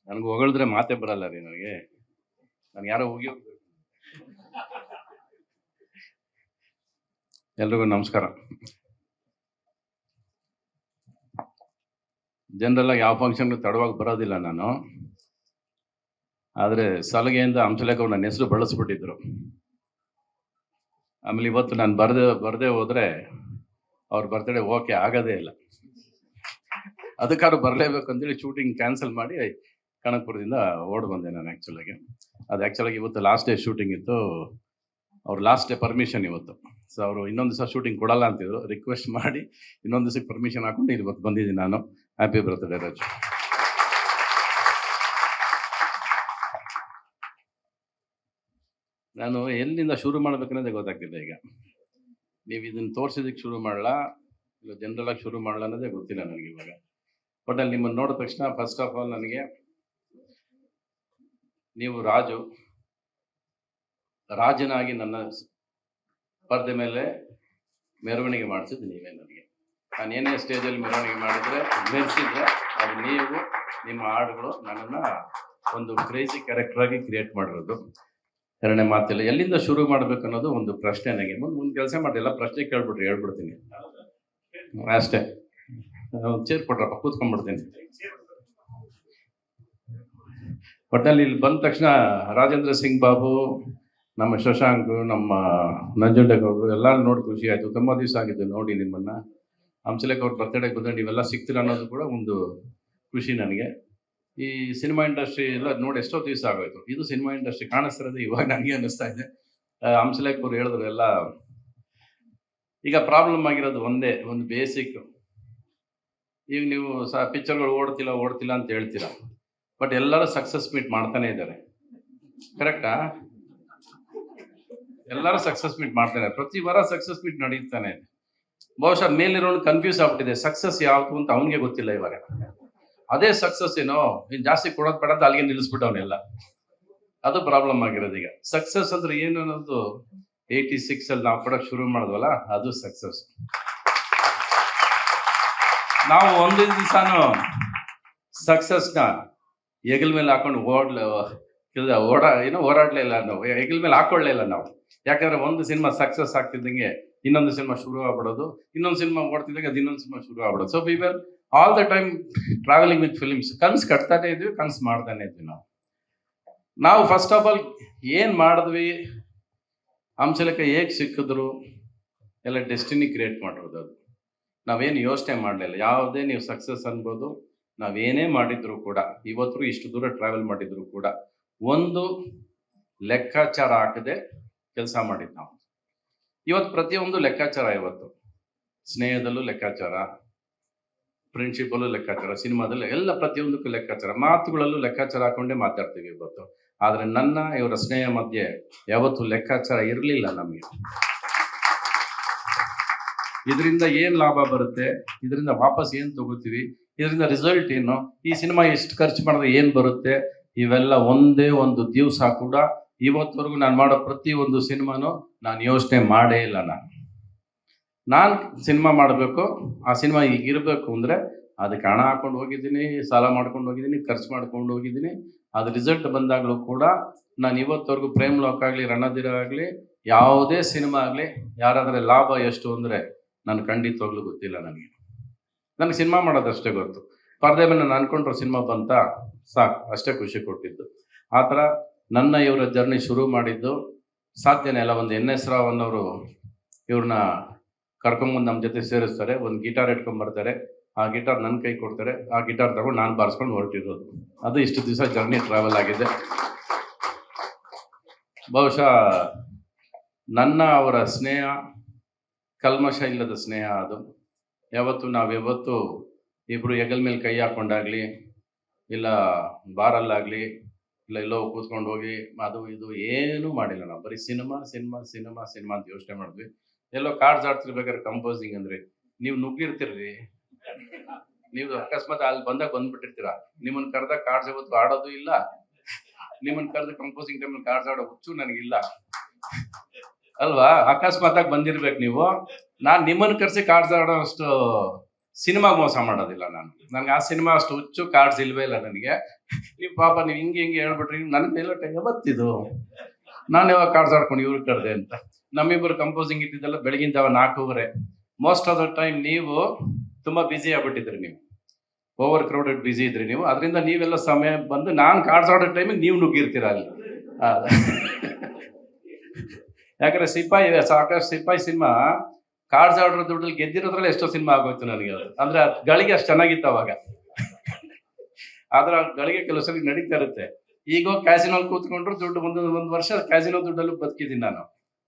ನನಗೆ ಹೊಗಳಿದ್ರೆ ಮಾತೇ ಬರಲ್ಲ ರೀ ನನಗೆ. ನಾನು ಯಾರೋ ಹೋಗಿ ಎಲ್ರಿಗೂ ನಮಸ್ಕಾರ. ಜನರಲ್ ಆಗಿ ಯಾವ ಫಂಕ್ಷನ್ಗೂ ತಡವಾಗಿ ಬರೋದಿಲ್ಲ ನಾನು. ಆದರೆ ಸಲಗೆಯಿಂದ ಹಂಸಲೇಖ ಅವ್ರು ನನ್ನ ಹೆಸರು ಬಳಸ್ಬಿಟ್ಟಿದ್ರು. ಆಮೇಲೆ ಇವತ್ತು ನಾನು ಬರದೇ ಹೋದರೆ ಅವ್ರ ಬರ್ತ್ಡೇ ಓಕೆ ಆಗೋದೇ ಇಲ್ಲ. ಅದಕ್ಕಾದ್ರೂ ಬರಲೇಬೇಕು ಅಂತೇಳಿ ಶೂಟಿಂಗ್ ಕ್ಯಾನ್ಸಲ್ ಮಾಡಿ ಕನಕಪುರದಿಂದ ಓಡ್ ಬಂದೆ ನಾನು. ಆ್ಯಕ್ಚುಲಾಗಿ ಇವತ್ತು ಲಾಸ್ಟ್ ಡೇ ಶೂಟಿಂಗ್ ಇತ್ತು. ಅವ್ರು ಲಾಸ್ಟ್ ಡೇ ಪರ್ಮಿಷನ್ ಇವತ್ತು. ಸೊ ಅವರು ಇನ್ನೊಂದು ದಿವಸ ಶೂಟಿಂಗ್ ಕೊಡಲ್ಲ ಅಂತಿದ್ರು. ರಿಕ್ವೆಸ್ಟ್ ಮಾಡಿ ಇನ್ನೊಂದು ದಿವಸಕ್ಕೆ ಪರ್ಮಿಷನ್ ಹಾಕೊಂಡು ಇವತ್ತು ಬಂದಿದ್ದೀನಿ ನಾನು. Happy birthday Raju. ನಾನು ಎಲ್ಲಿಂದ ಶುರು ಮಾಡ್ಬೇಕನ್ನೋದೇ ಗೊತ್ತಾಗ್ತಿಲ್ಲ ಈಗ. ನೀವು ಇದನ್ನು ತೋರಿಸಿದಕ್ಕೆ ಶುರು ಮಾಡಲಾ ಇಲ್ಲ ಜನರಲಾಗಿ ಶುರು ಮಾಡಲ್ಲ ಅನ್ನೋದೇ ಗೊತ್ತಿಲ್ಲ ನನಗೆ ಇವಾಗ. ಬಟ್ ಅಲ್ಲಿ ನಿಮ್ಮನ್ನು ನೋಡಿದ ತಕ್ಷಣ ಫಸ್ಟ್ ಆಫ್ ಆಲ್ ನನಗೆ ನೀವು ರಾಜನಾಗಿ ನನ್ನ ಪರದೆ ಮೇಲೆ ಮೆರವಣಿಗೆ ಮಾಡಿಸಿದ್ದು ನೀವೇ. ನನಗೆ ನಾನು ಏನೇ ಸ್ಟೇಜಲ್ಲಿ ಮೆರವಣಿಗೆ ಮಾಡಿದರೆ ಮೆರೆಸಿದ್ರೆ ಅದು ನೀವು, ನಿಮ್ಮ ಹಾಡುಗಳು ನನ್ನನ್ನು ಒಂದು ಕ್ರೇಜಿ ಕ್ಯಾರೆಕ್ಟರಾಗಿ ಕ್ರಿಯೇಟ್ ಮಾಡಿರೋದು. ಎರಡನೇ ಮಾತಿಲ್ಲ. ಎಲ್ಲಿಂದ ಶುರು ಮಾಡಬೇಕು ಅನ್ನೋದು ಒಂದು ಪ್ರಶ್ನೆ ನನಗೆ. ಮುಂದೆ ಕೆಲಸ ಮಾಡಿಲ್ಲ, ಪ್ರಶ್ನೆ ಕೇಳ್ಬಿಟ್ರಿ ಹೇಳ್ಬಿಡ್ತೀನಿ ಅಷ್ಟೇ. ಚೇರ್ ಕೊಟ್ರಪ್ಪ, ಕೂತ್ಕೊಂಡ್ಬಿಡ್ತೀನಿ. ಒಟ್ಟಲ್ಲಿ ಇಲ್ಲಿ ಬಂದ ತಕ್ಷಣ ರಾಜೇಂದ್ರ ಸಿಂಗ್ ಬಾಬು, ನಮ್ಮ ಶಶಾಂಕ್, ನಮ್ಮ ನಂಜುಂಡೇಗೌಡರು ಎಲ್ಲ ನೋಡಿ ಖುಷಿ ಆಯಿತು. ತುಂಬ ದಿವಸ ಆಗಿದ್ದು ನೋಡಿ ನಿಮ್ಮನ್ನು. ಹಂಸಲೇಖ ಅವ್ರ ಬರ್ತ್ಡೇಗೆ ಬಂದರೆ ನೀವೆಲ್ಲ ಸಿಗ್ತೀರ ಅನ್ನೋದು ಕೂಡ ಒಂದು ಖುಷಿ ನನಗೆ. ಈ ಸಿನಿಮಾ ಇಂಡಸ್ಟ್ರಿ ಎಲ್ಲ ನೋಡಿ ಎಷ್ಟೋ ದಿವಸ ಆಗೋಯ್ತು. ಇದು ಸಿನಿಮಾ ಇಂಡಸ್ಟ್ರಿ ಕಾಣಿಸ್ತಿರೋದು ಇವಾಗ ನನಗೆ ಅನ್ನಿಸ್ತಾ ಇದೆ. ಹಂಸಲೇಖ ಅವ್ರು ಹೇಳಿದ್ರು ಎಲ್ಲ. ಈಗ ಪ್ರಾಬ್ಲಮ್ ಆಗಿರೋದು ಒಂದೇ, ಒಂದು ಬೇಸಿಕ್. ಈಗ ನೀವು ಪಿಕ್ಚರ್ಗಳು ಓಡ್ತಿಲ್ಲ ಅಂತ ಹೇಳ್ತೀರಾ, ಬಟ್ ಎಲ್ಲರೂ ಸಕ್ಸಸ್ ಮೀಟ್ ಮಾಡ್ತಾನೆ ಇದ್ದಾರೆ. ಕರೆಕ್ಟಾ? ಎಲ್ಲರೂ ಸಕ್ಸಸ್ ಮೀಟ್ ಮಾಡ್ತಾನೆ, ಪ್ರತಿ ವಾರ ಸಕ್ಸಸ್ ಮೀಟ್ ನಡೀತಾನೆ ಇದೆ. ಬಹುಶಃ ಮೇಲಿರೋನು ಕನ್ಫ್ಯೂಸ್ ಆಗ್ಬಿಟ್ಟಿದೆ, ಸಕ್ಸಸ್ ಯಾವುದು ಅಂತ ಅವನಿಗೆ ಗೊತ್ತಿಲ್ಲ ಇವಾಗ. ಅದೇ ಸಕ್ಸಸ್ ಏನೋ, ನೀನು ಜಾಸ್ತಿ ಕೊಡೋದು ಬೇಡ ಅಂತ ಅಲ್ಲಿಗೆ ನಿಲ್ಲಿಸ್ಬಿಟ್ಟವನೆಲ್ಲ. ಅದು ಪ್ರಾಬ್ಲಮ್ ಆಗಿರೋದು ಈಗ. ಸಕ್ಸಸ್ ಅಂದ್ರೆ ಏನು ಅನ್ನೋದು 86 ಅಲ್ಲಿ ನಾವು ಕೊಡೋಕೆ ಶುರು ಮಾಡಿದ್ವಲ್ಲ, ಅದು ಸಕ್ಸಸ್. ನಾವು ಒಂದು ದಿವಸನೂ ಸಕ್ಸಸ್ನ ಹೆಗಲ ಮೇಲೆ ಹಾಕೊಂಡು ಓಡಾಡಲೇ ಇಲ್ಲ ನಾವು. ಹೆಗಲ ಮೇಲೆ ಹಾಕೊಳ್ಳೇ ಇಲ್ಲ ನಾವು. ಯಾಕಂದ್ರೆ ಒಂದು ಸಿನಿಮಾ ಸಕ್ಸಸ್ ಆಗ್ತಿದ್ದಂಗೆ ಇನ್ನೊಂದು ಸಿನಿಮಾ ಶುರು ಆಗ್ಬಿಡೋದು, ಇನ್ನೊಂದು ಸಿನಿಮಾ ಓಡ್ತಿದ್ದಂಗೆ ಅದು ಇನ್ನೊಂದು ಸಿನಿಮಾ ಶುರು ಆಗ್ಬಿಡೋದು. So we were all the time travelling with films. ಕನ್ಸು ಕಟ್ತಾನೆ ಇದ್ವಿ, ಕನ್ಸು ಮಾಡ್ತಾನೆ ಇದ್ವಿ ನಾವು ಫಸ್ಟ್ ಆಫ್ ಆಲ್ ಏನು ಮಾಡಿದ್ವಿ, ಹಂಸಲೇಖ ಹೇಗೆ ಸಿಕ್ಕಿದ್ರು ಎಲ್ಲ ಡೆಸ್ಟಿನಿ ಕ್ರಿಯೇಟ್ ಮಾಡಿರೋದು. ಅದು ನಾವೇನು ಯೋಚನೆ ಮಾಡಲಿಲ್ಲ. ಯಾವುದೇ ನೀವು ಸಕ್ಸಸ್ ಅನ್ಬೋದು, ನಾವೇನೇ ಮಾಡಿದ್ರು ಕೂಡ, ಇವತ್ತು ಇಷ್ಟು ದೂರ ಟ್ರಾವೆಲ್ ಮಾಡಿದ್ರು ಕೂಡ ಒಂದು ಲೆಕ್ಕಾಚಾರ ಹಾಕದೆ ಕೆಲಸ ಮಾಡಿದ್ದು ನಾವು. ಇವತ್ತು ಪ್ರತಿಯೊಂದು ಲೆಕ್ಕಾಚಾರ. ಇವತ್ತು ಸ್ನೇಹದಲ್ಲೂ ಲೆಕ್ಕಾಚಾರ, ಫ್ರೆಂಡ್ಶಿಪ್ಪಲ್ಲೂ ಲೆಕ್ಕಾಚಾರ, ಸಿನಿಮಾದಲ್ಲೂ ಎಲ್ಲ ಪ್ರತಿಯೊಂದಕ್ಕೂ ಲೆಕ್ಕಾಚಾರ, ಮಾತುಗಳಲ್ಲೂ ಲೆಕ್ಕಾಚಾರ ಹಾಕೊಂಡೇ ಮಾತಾಡ್ತೀವಿ ಇವತ್ತು. ಆದರೆ ನನ್ನ ಇವರ ಸ್ನೇಹ ಮಧ್ಯೆ ಯಾವತ್ತೂ ಲೆಕ್ಕಾಚಾರ ಇರಲಿಲ್ಲ ನಮಗೆ. ಇದರಿಂದ ಏನು ಲಾಭ ಬರುತ್ತೆ, ಇದರಿಂದ ವಾಪಸ್ ಏನು ತಗೋತೀವಿ, ಇದರಿಂದ ರಿಸಲ್ಟ್ ಏನು, ಈ ಸಿನಿಮಾ ಎಷ್ಟು ಖರ್ಚು ಮಾಡಿದ್ರೆ ಏನು ಬರುತ್ತೆ, ಇವೆಲ್ಲ ಒಂದೇ ಒಂದು ದಿವಸ ಕೂಡ ಇವತ್ತವರೆಗೂ ನಾನು ಮಾಡೋ ಪ್ರತಿಯೊಂದು ಸಿನಿಮಾನು ನಾನು ಯೋಚನೆ ಮಾಡೇ ಇಲ್ಲ. ನಾನು ಸಿನಿಮಾ ಮಾಡಬೇಕು, ಆ ಸಿನಿಮಾ ಈಗಿರಬೇಕು ಅಂದರೆ ಅದಕ್ಕೆ ಹಣ ಹಾಕೊಂಡು ಹೋಗಿದ್ದೀನಿ, ಸಾಲ ಮಾಡ್ಕೊಂಡು ಹೋಗಿದ್ದೀನಿ, ಖರ್ಚು ಮಾಡ್ಕೊಂಡು ಹೋಗಿದ್ದೀನಿ. ಅದು ರಿಸಲ್ಟ್ ಬಂದಾಗಲೂ ಕೂಡ ನಾನು ಇವತ್ತವರೆಗೂ ಪ್ರೇಮ್ ಲೋಕ ಆಗಲಿ, ರಣಧೀರ ಆಗಲಿ, ಯಾವುದೇ ಸಿನಿಮಾ ಆಗಲಿ, ಯಾರಾದರೆ ಲಾಭ ಎಷ್ಟು ಅಂದರೆ ನಾನು ಖಂಡಿತವಾಗ್ಲೂ ಗೊತ್ತಿಲ್ಲ. ನನಗೆ ಸಿನಿಮಾ ಮಾಡೋದಷ್ಟೇ ಗೊತ್ತು. ಪರದೆ ಮೇಲೆ ನಾನು ಅನ್ಕೊಂಡ್ರೆ ಸಿನಿಮಾ ಬಂತ ಸಾಕು, ಅಷ್ಟೇ ಖುಷಿ ಕೊಟ್ಟಿದ್ದು. ಆ ಥರ ನನ್ನ ಇವರ ಜರ್ನಿ ಶುರು ಮಾಡಿದ್ದು ಸಾಧ್ಯನೇ ಅಲ್ಲ. ಒಂದು NS ರಾವ್ ಅನ್ನೋರು ಇವ್ರನ್ನ ಕರ್ಕೊಂಬಂದು ನಮ್ಮ ಜೊತೆ ಸೇರಿಸ್ತಾರೆ. ಒಂದು ಗಿಟಾರ್ ಇಟ್ಕೊಂಡ್ಬರ್ತಾರೆ, ಆ ಗಿಟಾರ್ ನನ್ನ ಕೈ ಕೊಡ್ತಾರೆ, ಆ ಗಿಟಾರ್ ತಗೊಂಡು ನಾನು ಬಾರಿಸ್ಕೊಂಡು ಹೊರಟಿರೋದು. ಅದು ಇಷ್ಟು ದಿವಸ ಜರ್ನಿ ಟ್ರಾವೆಲ್ ಆಗಿದೆ. ಬಹುಶಃ ನನ್ನ ಅವರ ಸ್ನೇಹ ಕಲ್ಮಶ ಇಲ್ಲದ ಸ್ನೇಹ. ಅದು ನಾವ್ಯಾವತ್ತು ಇಬ್ಬರು ಹೆಗಲ ಮೇಲೆ ಕೈ ಹಾಕೊಂಡಾಗಲಿ, ಇಲ್ಲ ಬಾರಲ್ಲಾಗಲಿ, ಇಲ್ಲ ಎಲ್ಲೋ ಕೂತ್ಕೊಂಡು ಹೋಗಿ ಅದು ಇದು ಏನೂ ಮಾಡಿಲ್ಲ ನಾವು. ಬರೀ ಸಿನಿಮಾ ಅಂತ ಯೋಚನೆ ಮಾಡಿದ್ವಿ. ಎಲ್ಲೋ ಕಾರ್ಡ್ಸ್ ಆಡ್ತಿರ್ಬೇಕಾದ್ರೆ ಕಂಪೋಸಿಂಗ್ ಅಂದರೆ ನೀವು ನುಗ್ಗಿರ್ತೀರಿ, ನೀವು ಅಕಸ್ಮಾತ್ ಅಲ್ಲಿ ಬಂದ್ಬಿಟ್ಟಿರ್ತೀರ. ನಿಮ್ಮನ್ನು ಕರೆದಾಗ ಕಾರ್ಡ್ಸ್ ಯಾವತ್ತು ಆಡೋದು ಇಲ್ಲ, ನಿಮ್ಮನ್ನು ಕರೆದ ಕಂಪೋಸಿಂಗ್ ಟೈಮಲ್ಲಿ ಕಾರ್ಡ್ಸ್ ಆಡೋ ಹುಚ್ಚು ನನಗಿಲ್ಲ ಅಲ್ವಾ? ಅಕಸ್ಮಾತಾಗಿ ಬಂದಿರ್ಬೇಕು ನೀವು. ನಾನು ನಿಮ್ಮನ್ನು ಕರೆಸಿ ಕಾರ್ಡ್ಸ್ ಆಡೋ ಅಷ್ಟು ಸಿನಿಮಾಗೆ ಮೋಸ ಮಾಡೋದಿಲ್ಲ ನಾನು. ನನಗೆ ಆ ಸಿನಿಮಾ ಅಷ್ಟು ಹುಚ್ಚು, ಕಾರ್ಡ್ಸ್ ಇಲ್ವೇ ಇಲ್ಲ ನನಗೆ. ನೀವು ಪಾಪ ನೀವು ಹಿಂಗೆ ಹೇಳ್ಬಿಟ್ರಿ, ನನಗೆ ಎಲ್ಲ ಯಾವತ್ತಿದು ನಾನು ಯಾವಾಗ ಕಾರ್ಡ್ಸ್ ಆಡ್ಕೊಂಡು ಇವ್ರಿಗೆ ಕರೆದೆ ಅಂತ. ನಮ್ಮಿಬ್ಬರು ಕಂಪೋಸಿಂಗ್ ಇದ್ದಿದ್ದೆಲ್ಲ ಬೆಳಗಿನ ಜಾವ 4:15. ಮೋಸ್ಟ್ ಆಫ್ ದ ಟೈಮ್ ನೀವು ತುಂಬ ಬ್ಯುಸಿ ಆಗ್ಬಿಟ್ಟಿದ್ರಿ, ನೀವು ಓವರ್ ಕ್ರೌಡೆಡ್ ಬ್ಯುಸಿ ಇದ್ರಿ ನೀವು. ಅದರಿಂದ ನೀವೆಲ್ಲ ಸಮಯ ಬಂದು ನಾನು ಕಾರ್ಡ್ಸ್ ಆಡೋ ಟೈಮಿಗೆ ನೀವು ನುಗ್ಗಿರ್ತೀರ ಅಲ್ಲಿ. ಯಾಕಂದ್ರೆ ಸಾಕಷ್ಟು ಸಿಪಾಯಿ ಸಿನಿಮಾ ಕಾರ್ಡ್ಸ್ ಆಡೋ ದುಡ್ಡಲ್ಲಿ ಗೆದ್ದಿರೋದ್ರಲ್ಲಿ ಎಷ್ಟೋ ಸಿನಿಮಾ ಆಗೋಯ್ತು ನನಗೆ. ಅದು ಅಂದ್ರೆ ಗಳಿಗೆ ಅಷ್ಟು ಚೆನ್ನಾಗಿತ್ತು ಅವಾಗ. ಆದ್ರೆ ಗಳಿಗೆ ಕೆಲವು ಸಲ ನಡೀತಾ ಇರುತ್ತೆ. ಈಗ ಕ್ಯಾಸಿನೋಲ್ ಕೂತ್ಕೊಂಡ್ರು ದುಡ್ಡು ಒಂದು ವರ್ಷ ಕ್ಯಾಸಿನೋ ದುಡ್ಡಲ್ಲೂ ಬದುಕಿದ್ದೀನಿ ನಾನು.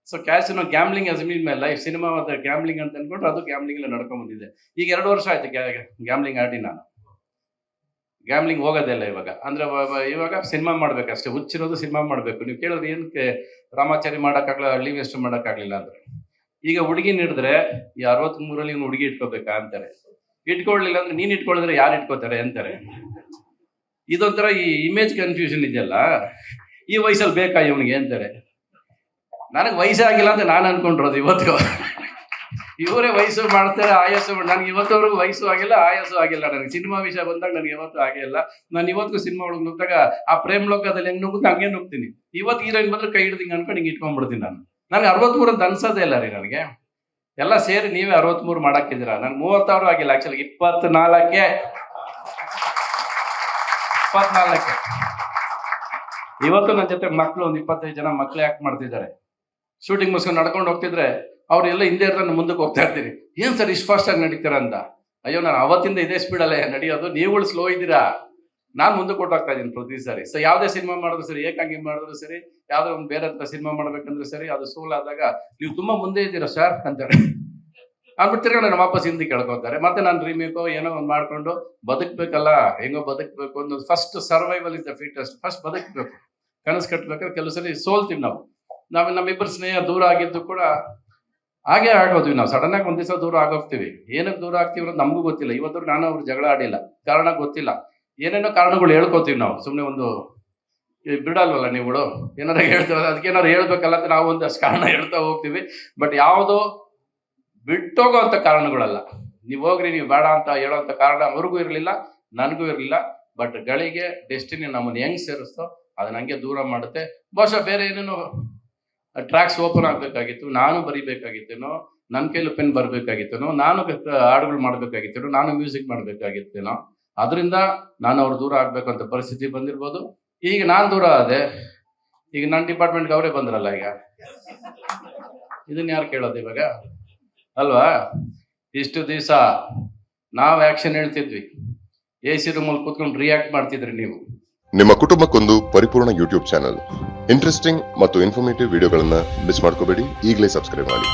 So casino gambling as mean my life. Cinema ಮತ್ತೆ ಗ್ಯಾಮ್ಲಿಂಗ್ ಅಂತ ಅನ್ಕೊಂಡ್ರೆ ಅದು ಗ್ಯಾಮ್ಲಿಂಗ್ ಎಲ್ಲ ನಡ್ಕೊಂಡ್ ಬಂದಿದೆ. ಈಗ 2 ವರ್ಷ ಆಯ್ತು ಗ್ಯಾಮ್ಲಿಂಗ್ ಆಡಿ. ನಾನು ಗ್ಯಾಮ್ಲಿಂಗ್ ಹೋಗೋದೇ ಇಲ್ಲ ಇವಾಗ. ಅಂದ್ರೆ ಇವಾಗ ಸಿನಿಮಾ ಮಾಡ್ಬೇಕಷ್ಟೇ, ಹುಚ್ಚಿರೋದು ಸಿನಿಮಾ ಮಾಡ್ಬೇಕು. ನೀವು ಕೇಳಿದ್ರೆ ಏನಕ್ಕೆ ರಾಮಾಚಾರಿ ಮಾಡೋಕ್ಕಾಗಲ್ಲ, ಹಳ್ಳಿ ವೆಸ್ಟ್ ಮಾಡೋಕ್ಕಾಗಲಿಲ್ಲ ಅಂದ್ರೆ. ಈಗ ಹುಡುಗಿನ ಹಿಡಿದ್ರೆ ಈ 63ರಲ್ಲಿ ಇವ್ನು ಹುಡುಗಿ ಇಟ್ಕೋಬೇಕಾ ಅಂತಾರೆ. ಇಟ್ಕೊಳ್ಳಿಲ್ಲ ಅಂದ್ರೆ ನೀನ್ ಇಟ್ಕೊಳ್ಳಿದ್ರೆ ಯಾರು ಇಟ್ಕೋತಾರೆ ಅಂತಾರೆ. ಇದೊಂಥರ ಈ ಇಮೇಜ್ ಕನ್ಫ್ಯೂಷನ್ ಇದೆಯಲ್ಲ, ಈ ವಯಸ್ಸಲ್ಲಿ ಬೇಕಾ ಇವನಿಗೆ ಅಂತಾರೆ. ನನಗೆ ವಯಸ್ಸೇ ಆಗಿಲ್ಲ ಅಂತ ನಾನು ಅನ್ಕೊಂಡಿರೋದು ಇವತ್ತು. ಇವರೇ ವಯಸ್ಸು ಮಾಡ್ತಾರೆ, ಆಯಸ್ಸು. ನನಗೆ ಇವತ್ತವರೆಗೂ ವಯಸ್ಸು ಆಗಿಲ್ಲ, ಆಯಸ್ಸು ಆಗಿಲ್ಲ. ನನಗೆ ಸಿನಿಮಾ ವಿಷಯ ಬಂದಾಗ ನನಗೆ ಯಾವತ್ತೂ ಆಗಿಲ್ಲ. ನಾನು ಇವತ್ತಿಗೂ ಸಿನಿಮಾ ಒಳಗೆ ನುಗ್ದಾಗ ಆ ಪ್ರೇಮ್ ಲೋಕದಲ್ಲಿ ಹೆಂಗೆ ನುಗ್ಗುತ್ತೆ ಹಂಗೆ ನುಗ್ತೀನಿ. ಇವತ್ತು ಹೀರೋಯಿನ್ ಬಂದ್ರೆ ಕೈ ಹಿಡ್ದಿಂಗೆ ಅನ್ಕೊಂಡು ಹಿಂಗೆ ಇಟ್ಕೊಂಡ್ಬಿಡ್ತೀನಿ ನಾನು. ನನಗೆ 63 ಅಂತ ಅನ್ಸೋದೇ ಇಲ್ಲ ರೀ ನನಗೆ. ಎಲ್ಲ ಸೇರಿ ನೀವೇ 63 ಮಾಡಾಕಿದ್ದೀರಾ. ನನ್ಗೆ 36 ಆಗಿಲ್ಲ, ಆಕ್ಚುಲಿ 24. ಇವತ್ತು ನನ್ನ ಜೊತೆ ಮಕ್ಕಳು ಒಂದು 25 ಜನ ಮಕ್ಳು ಯಾಕೆ ಮಾಡ್ತಿದ್ದಾರೆ. ಶೂಟಿಂಗ್ ಮುಗಿಸ್ಕೊಂಡು ನಡ್ಕೊಂಡು ಹೋಗ್ತಿದ್ರೆ ಅವ್ರೆಲ್ಲ ಹಿಂದೆ ಇರ್ತಾರೆ, ಮುಂದಕ್ಕೆ ಹೋಗ್ತಾ ಇರ್ತೀನಿ. ಏನ್ ಸರ್ ಇಷ್ಟು ಫಾಸ್ಟ್ ಆಗಿ ನಡೀತೀರ ಅಂತ. ಅಯ್ಯೋ ನಾನು ಅವತ್ತಿಂದ ಇದೇ ಸ್ಪೀಡಲ್ಲೇ ನಡೆಯೋದು, ನೀವುಗಳು ಸ್ಲೋ ಇದ್ದೀರಾ. ನಾನು ಮುಂದಕ್ಕೆ ಕೊಟ್ಟೋಗ್ತಾ ಇದ್ದೀನಿ ಪ್ರತಿ ಸಾರಿ. ಸೊ ಯಾವುದೇ ಸಿನಿಮಾ ಮಾಡಿದ್ರು ಸರಿ, ಏಕಾಂಗಿ ಮಾಡಿದ್ರು ಸರಿ, ಯಾವುದೋ ಒಂದು ಬೇರೆ ಹತ್ರ ಸಿನಿಮಾ ಮಾಡ್ಬೇಕಂದ್ರೆ ಸರಿ, ಅದು ಸೋಲಾದಾಗ ನೀವು ತುಂಬಾ ಮುಂದೆ ಇದ್ದೀರಾ ಸರ್ ಅಂತಾರೆ. ಅಂದ್ಬಿಡ್ತಿರ್ಗ ನಾನು ವಾಪಸ್ ಹಿಂದೆ ಕೇಳ್ಕೊತಾರೆ. ಮತ್ತೆ ನಾನು ರೀಮೇಕೋ ಏನೋ ಒಂದು ಮಾಡ್ಕೊಂಡು ಬದುಕಬೇಕಲ್ಲ, ಹೆಂಗೋ ಬದುಕಬೇಕು ಅನ್ನೋದು. First survival is the fittest. First ಬದುಕಬೇಕು. ಕನಸು ಕಟ್ಟಬೇಕಾದ್ರೆ ಕೆಲವು ಸರಿ ಸೋಲ್ತೀವಿ ನಾವು. ನಮ್ಮಿಬ್ಬರು ಸ್ನೇಹ ದೂರ ಆಗಿದ್ದು ಕೂಡ ಹಾಗೆ ಆಗೋದ್ವಿ. ನಾವು ಸಡನ್ ಆಗಿ ಒಂದ್ ದಿವಸ ದೂರ ಆಗೋಗ್ತೀವಿ. ಏನಕ್ಕೆ ದೂರ ಆಗ್ತೀವಿ ಅನ್ನೋದು ನಮಗೂ ಗೊತ್ತಿಲ್ಲ. ಇವತ್ತವ್ರು ನಾನು ಅವ್ರು ಜಗಳ ಆಡಿಲ್ಲ, ಕಾರಣ ಗೊತ್ತಿಲ್ಲ. ಏನೇನೋ ಕಾರಣಗಳು ಹೇಳ್ಕೊತೀವಿ ನಾವು. ಸುಮ್ಮನೆ ಒಂದು ಬಿಡಲ್ವಲ್ಲ ನೀವುಗಳು, ಏನಾರ ಹೇಳ್ತೀವಿ, ಅದಕ್ಕೆ ಏನಾರು ಹೇಳ್ಬೇಕಲ್ಲ ಅಂತ ನಾವು ಒಂದಷ್ಟು ಕಾರಣ ಹೇಳ್ತಾ ಹೋಗ್ತೀವಿ. ಬಟ್ ಯಾವುದೋ ಬಿಟ್ಟೋಗೋ ಅಂತ ಕಾರಣಗಳಲ್ಲ. ನೀವು ಹೋಗ್ರಿ, ನೀವು ಬೇಡ ಅಂತ ಹೇಳೋಂಥ ಕಾರಣ ಅವ್ರಿಗೂ ಇರಲಿಲ್ಲ, ನನಗೂ ಇರಲಿಲ್ಲ. ಬಟ್ ಗಳಿಗೆ ಡೆಸ್ಟಿನಿ ನಮ್ಮನ್ನು ಹೆಂಗ್ ಸೇರಿಸ್ತೋ ಅದನ್ನ ಹಂಗೆ ದೂರ ಮಾಡುತ್ತೆ. ಬಹುಶಃ ಬೇರೆ ಏನೇನೋ ಟ್ರ್ಯಾಕ್ಸ್ ಓಪನ್ ಆಗಬೇಕಾಗಿತ್ತು, ನಾನು ಬರಿಬೇಕಾಗಿತ್ತೇನೋ, ನನ್ನ ಕೈಲಿ ಪೆನ್ ಬರಬೇಕಾಗಿತ್ತೇನೋ, ನಾನು ಹಾಡುಗಳು ಮಾಡಬೇಕಾಗಿತ್ತೇನೋ, ನಾನು ಮ್ಯೂಸಿಕ್ ಮಾಡಬೇಕಾಗಿತ್ತೇನೋ. ಅದರಿಂದ ನಾನು ಅವ್ರು ದೂರ ಆಗ್ಬೇಕಂತ ಪರಿಸ್ಥಿತಿ ಬಂದಿರ್ಬೋದು. ಈಗ ನಾನು ದೂರ ಆದೆ, ಈಗ ನನ್ನ ಡಿಪಾರ್ಟ್ಮೆಂಟ್ಗೆ ಅವರೇ ಬಂದ್ರಲ್ಲ. ಈಗ ಇದನ್ನ ಯಾರು ಕೇಳೋದು ಇವಾಗ ಅಲ್ವಾ? ಇಷ್ಟು ದಿವಸ ನಾವು ಆ್ಯಕ್ಷನ್ ಹೇಳ್ತಿದ್ವಿ, AC ರೂಮಲ್ಲಿ ಕೂತ್ಕೊಂಡು ರಿಯಾಕ್ಟ್ ಮಾಡ್ತಿದ್ರಿ ನೀವು. ನಿಮ್ಮ ಕುಟುಂಬಕ್ಕೊಂದು ಪರಿಪೂರ್ಣ ಯೂಟ್ಯೂಬ್ ಚಾನಲ್. ಇಂಟ್ರೆಸ್ಟಿಂಗ್ ಮತ್ತು ಇನ್ಫಾರ್ಮೇಟಿವ್ ವಿಡಿಯೋಗಳನ್ನ ಮಿಸ್ ಮಾಡ್ಕೋಬೇಡಿ. ಈಗಲೇ ಸಬ್ಸ್ಕ್ರೈಬ್ ಮಾಡಿ.